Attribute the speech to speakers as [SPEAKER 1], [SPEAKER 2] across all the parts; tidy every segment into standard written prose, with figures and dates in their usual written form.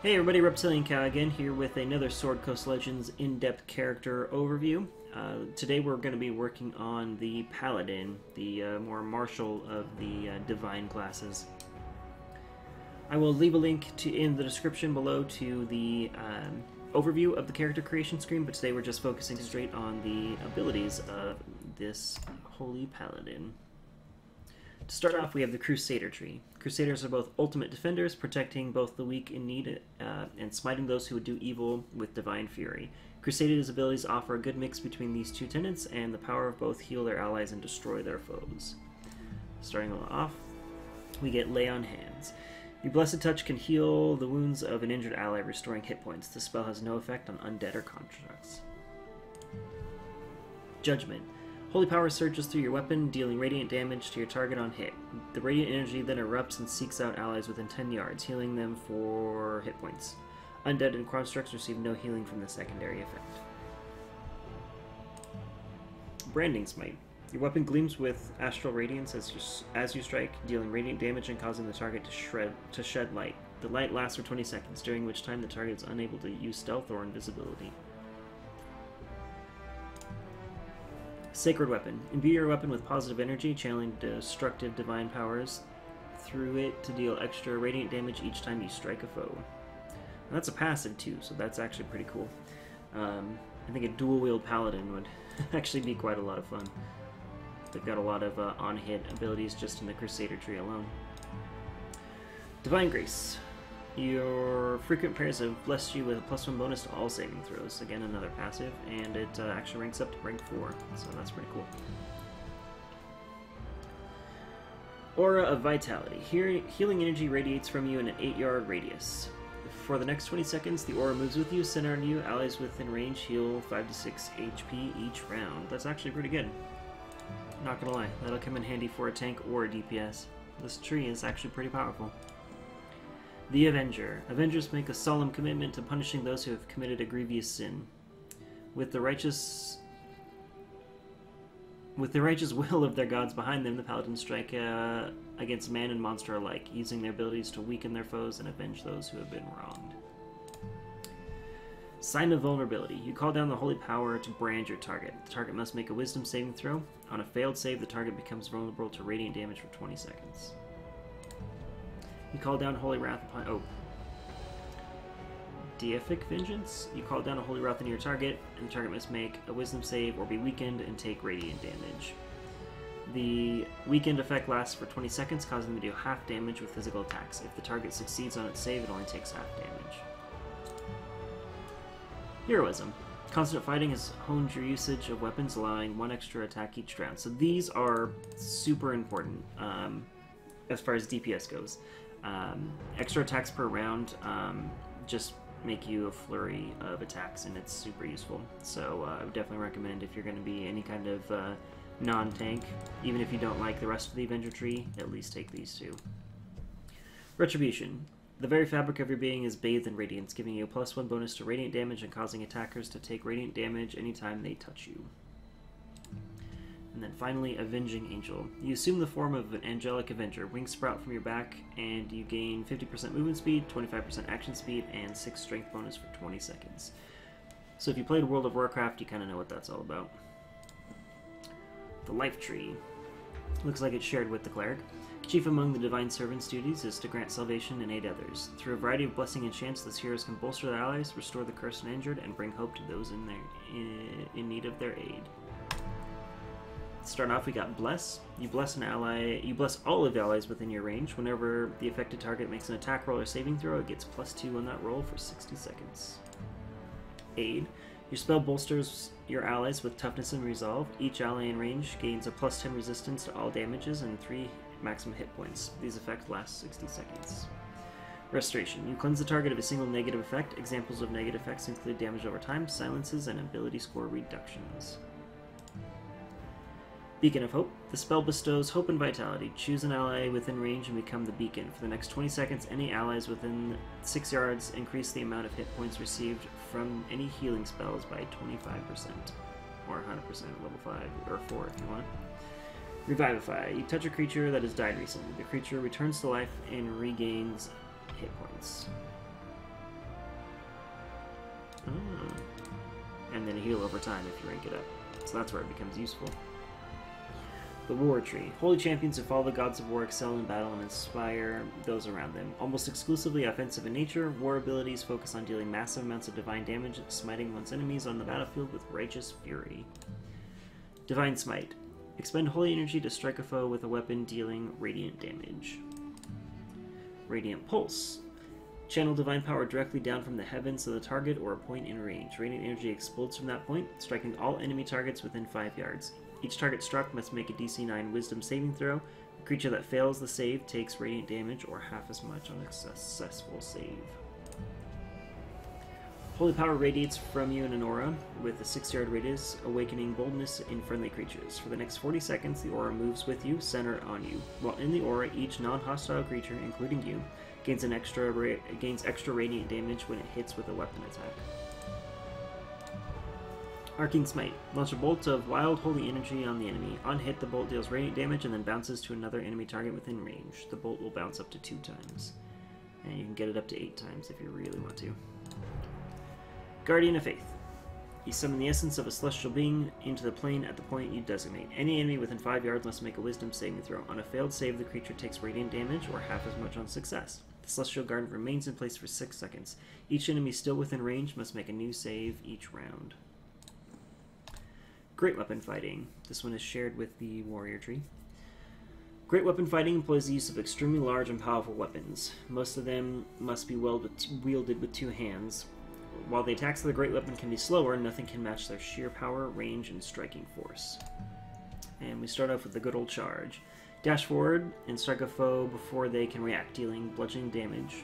[SPEAKER 1] Hey everybody, Reptilian Cow again, here with another Sword Coast Legends in-depth character overview. Today we're going to be working on the Paladin, the more martial of the divine classes. I will leave a link in the description below to the overview of the character creation screen, but today we're just focusing straight on the abilities of this holy Paladin. To start off, we have the Crusader tree. Crusaders are both ultimate defenders, protecting both the weak in need and smiting those who would do evil with divine fury. Crusaders' abilities offer a good mix between these two tenets, and the power of both heal their allies and destroy their foes. Starting off, we get Lay on Hands. Your Blessed Touch can heal the wounds of an injured ally, restoring hit points. This spell has no effect on undead or constructs. Judgment. Holy power surges through your weapon, dealing radiant damage to your target on hit. The radiant energy then erupts and seeks out allies within 10 yards, healing them for hit points. Undead and constructs receive no healing from the secondary effect. Branding Smite. Your weapon gleams with astral radiance as you strike, dealing radiant damage and causing the target to shed light. The light lasts for 20 seconds, during which time the target is unable to use stealth or invisibility. Sacred Weapon. Imbue your weapon with positive energy, channeling destructive divine powers through it to deal extra radiant damage each time you strike a foe. And that's a passive too, so that's actually pretty cool. I think a dual-wield Paladin would actually be quite a lot of fun. They've got a lot of on-hit abilities just in the Crusader tree alone. Divine Grace. Your frequent prayers have blessed you with a +1 bonus to all saving throws. Again, another passive, and it actually ranks up to rank 4, so that's pretty cool. Aura of Vitality. Healing energy radiates from you in an 8-yard radius. For the next 20 seconds, the aura moves with you, centered on you. Allies within range heal 5 to 6 HP each round. That's actually pretty good. Not gonna lie, that'll come in handy for a tank or a DPS. This tree is actually pretty powerful. The Avenger. Avengers make a solemn commitment to punishing those who have committed a grievous sin. With the righteous will of their gods behind them, the Paladins strike against man and monster alike, using their abilities to weaken their foes and avenge those who have been wronged. Sign of Vulnerability. You call down the holy power to brand your target. The target must make a wisdom saving throw. On a failed save, the target becomes vulnerable to radiant damage for 20 seconds. You call down Holy Wrath upon... Deific Vengeance. You call down a Holy Wrath on your target, and the target must make a Wisdom save or be weakened and take radiant damage. The weakened effect lasts for 20 seconds, causing them to do half damage with physical attacks. If the target succeeds on its save, it only takes half damage. Heroism. Constant fighting has honed your usage of weapons, allowing 1 extra attack each round. So these are super important as far as DPS goes. Extra attacks per round just make you a flurry of attacks, and it's super useful. So I would definitely recommend, if you're going to be any kind of non-tank, even if you don't like the rest of the Avenger tree, at least take these two. Retribution. The very fabric of your being is bathed in radiance, giving you a +1 bonus to radiant damage and causing attackers to take radiant damage anytime they touch you. And then finally, Avenging Angel. You assume the form of an angelic avenger. Wings sprout from your back, and you gain 50% movement speed, 25% action speed, and 6 strength bonus for 20 seconds. So if you played World of Warcraft, you kind of know what that's all about. The Life Tree. Looks like it's shared with the Cleric. Chief among the Divine Servant's duties is to grant salvation and aid others. Through a variety of blessing and chants, these heroes can bolster their allies, restore the cursed and injured, and bring hope to those in need of their aid. Start off, we got Bless. You bless an ally. You bless all of the allies within your range. Whenever the affected target makes an attack roll or saving throw, it gets +2 on that roll for 60 seconds. Aid. Your spell bolsters your allies with toughness and resolve. Each ally in range gains a +10 resistance to all damages and 3 maximum hit points. These effects last 60 seconds. Restoration. You cleanse the target of a single negative effect. Examples of negative effects include damage over time, silences, and ability score reductions. Beacon of Hope. The spell bestows hope and vitality. Choose an ally within range and become the beacon. For the next 20 seconds, any allies within 6 yards increase the amount of hit points received from any healing spells by 25%. Or 100% at level 5, or 4 if you want. Revivify. You touch a creature that has died recently. The creature returns to life and regains hit points. and then heal over time if you rank it up. So that's where it becomes useful. The War Tree. Holy champions who follow the gods of war excel in battle and inspire those around them. Almost exclusively offensive in nature, war abilities focus on dealing massive amounts of divine damage, smiting one's enemies on the battlefield with righteous fury. Divine Smite. Expend holy energy to strike a foe with a weapon dealing radiant damage. Radiant Pulse. Channel divine power directly down from the heavens to the target or a point in range. Radiant energy explodes from that point, striking all enemy targets within 5 yards. Each target struck must make a DC 9 Wisdom saving throw. A creature that fails the save takes radiant damage or half as much on a successful save. Holy power radiates from you in an aura with a 6-yard radius, awakening boldness in friendly creatures. For the next 40 seconds, the aura moves with you, centered on you. While in the aura, each non-hostile creature, including you, gains extra radiant damage when it hits with a weapon attack. Arcane Smite. Launch a bolt of wild holy energy on the enemy. On hit, the bolt deals radiant damage and then bounces to another enemy target within range. The bolt will bounce up to 2 times. And you can get it up to 8 times if you really want to. Guardian of Faith. You summon the essence of a celestial being into the plane at the point you designate. Any enemy within 5 yards must make a wisdom saving throw. On a failed save, the creature takes radiant damage or half as much on success. The celestial guard remains in place for 6 seconds. Each enemy still within range must make a new save each round. Great Weapon Fighting. This one is shared with the Warrior Tree. Great Weapon Fighting employs the use of extremely large and powerful weapons. Most of them must be wielded with 2 hands. While the attacks of the Great Weapon can be slower, nothing can match their sheer power, range, and striking force. And we start off with the good old charge. Dash forward and strike a foe before they can react, dealing bludgeoning damage.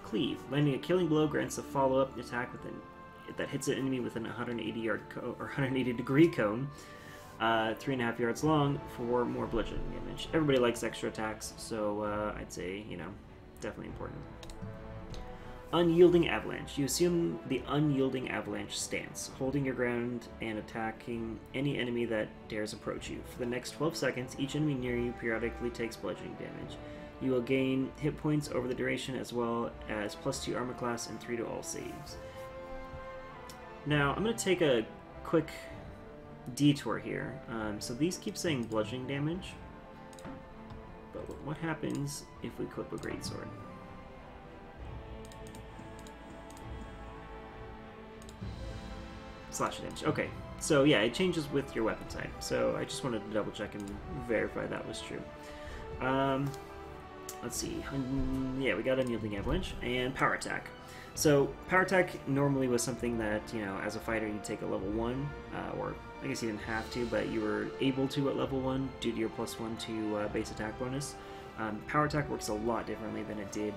[SPEAKER 1] Cleave. Landing a killing blow grants a follow-up attack that hits an enemy within a 180-degree cone, 3.5 yards long, for more bludgeoning damage. Everybody likes extra attacks, so I'd say, definitely important. Unyielding Avalanche. You assume the Unyielding Avalanche stance, holding your ground and attacking any enemy that dares approach you. For the next 12 seconds, each enemy near you periodically takes bludgeoning damage. You will gain hit points over the duration as well as +2 armor class and 3 to all saves. Now, I'm going to take a quick detour here. So these keep saying bludgeoning damage, but what happens if we equip a greatsword? Slash damage. Okay, so yeah, it changes with your weapon type. So I just wanted to double check and verify that was true. Let's see. Yeah, we got Unyielding Avalanche and Power Attack. So Power Attack normally was something that, as a fighter you'd take a level 1, or I guess you didn't have to, but you were able to at level 1 due to your +1 to base attack bonus. Power Attack works a lot differently than it did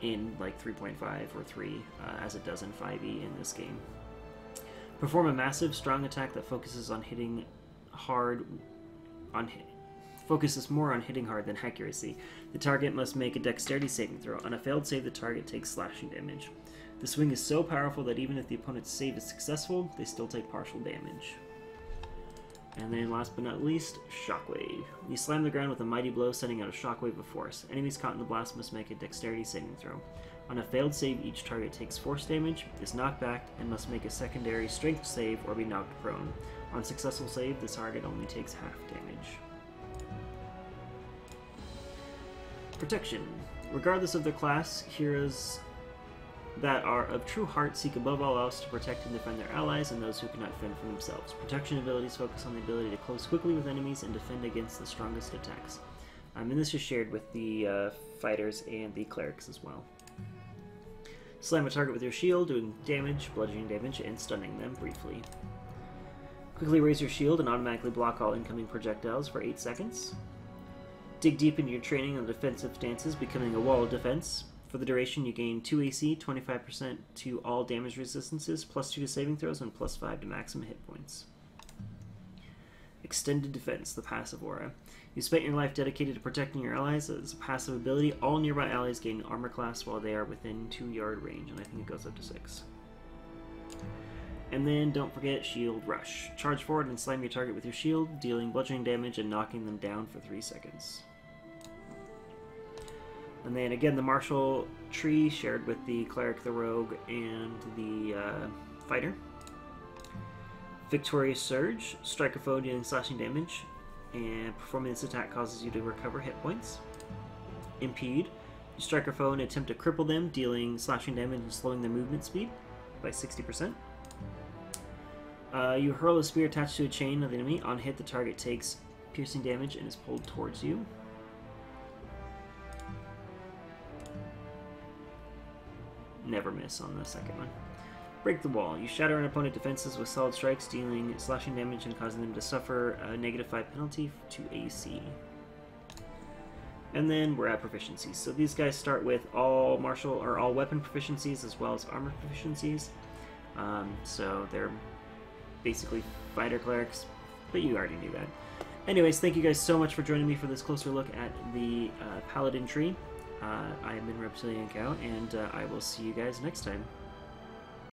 [SPEAKER 1] in like 3.5 or 3, as it does in 5e in this game. Perform a massive, strong attack that focuses on hitting hard, focuses more on hitting hard than accuracy. The target must make a dexterity saving throw. On a failed save, the target takes slashing damage. The swing is so powerful that even if the opponent's save is successful, they still take partial damage. And then last but not least, Shockwave. You slam the ground with a mighty blow, sending out a shockwave of force. Enemies caught in the blast must make a dexterity saving throw. On a failed save, each target takes force damage, is knocked back, and must make a secondary strength save or be knocked prone. On successful save, the target only takes half damage. Protection. Regardless of their class, heroes that are of true heart seek above all else to protect and defend their allies and those who cannot fend for themselves. Protection abilities focus on the ability to close quickly with enemies and defend against the strongest attacks. And this is shared with the fighters and the clerics as well. Slam a target with your shield, doing damage, bludgeoning damage, and stunning them briefly. Quickly raise your shield and automatically block all incoming projectiles for 8 seconds. Dig deep into your training on defensive stances, becoming a wall of defense. For the duration, you gain 2 AC, 25% to all damage resistances, +2 to saving throws, and +5 to maximum hit points. Extended Defense, the passive aura. You spent your life dedicated to protecting your allies. As a passive ability, all nearby allies gain armor class while they are within 2-yard range, and I think it goes up to 6. And then don't forget Shield Rush. Charge forward and slam your target with your shield, dealing bludgeoning damage and knocking them down for 3 seconds. And then again, the martial tree shared with the cleric, the rogue, and the fighter. Victorious Surge, strike a foe dealing slashing damage, and performing this attack causes you to recover hit points. Impede, you strike a foe and attempt to cripple them, dealing slashing damage and slowing their movement speed by 60%. You hurl a spear attached to a chain of the enemy. On hit, the target takes piercing damage and is pulled towards you. Never miss on the second one. Break the wall. You shatter an opponent's defenses with solid strikes, dealing slashing damage and causing them to suffer a -5 penalty to AC. And then we're at proficiencies. So these guys start with all martial or all weapon proficiencies as well as armor proficiencies. So they're basically fighter clerics, but you already knew that. Anyways, thank you guys so much for joining me for this closer look at the Paladin tree. I have been Reptilian Cow, and I will see you guys next time.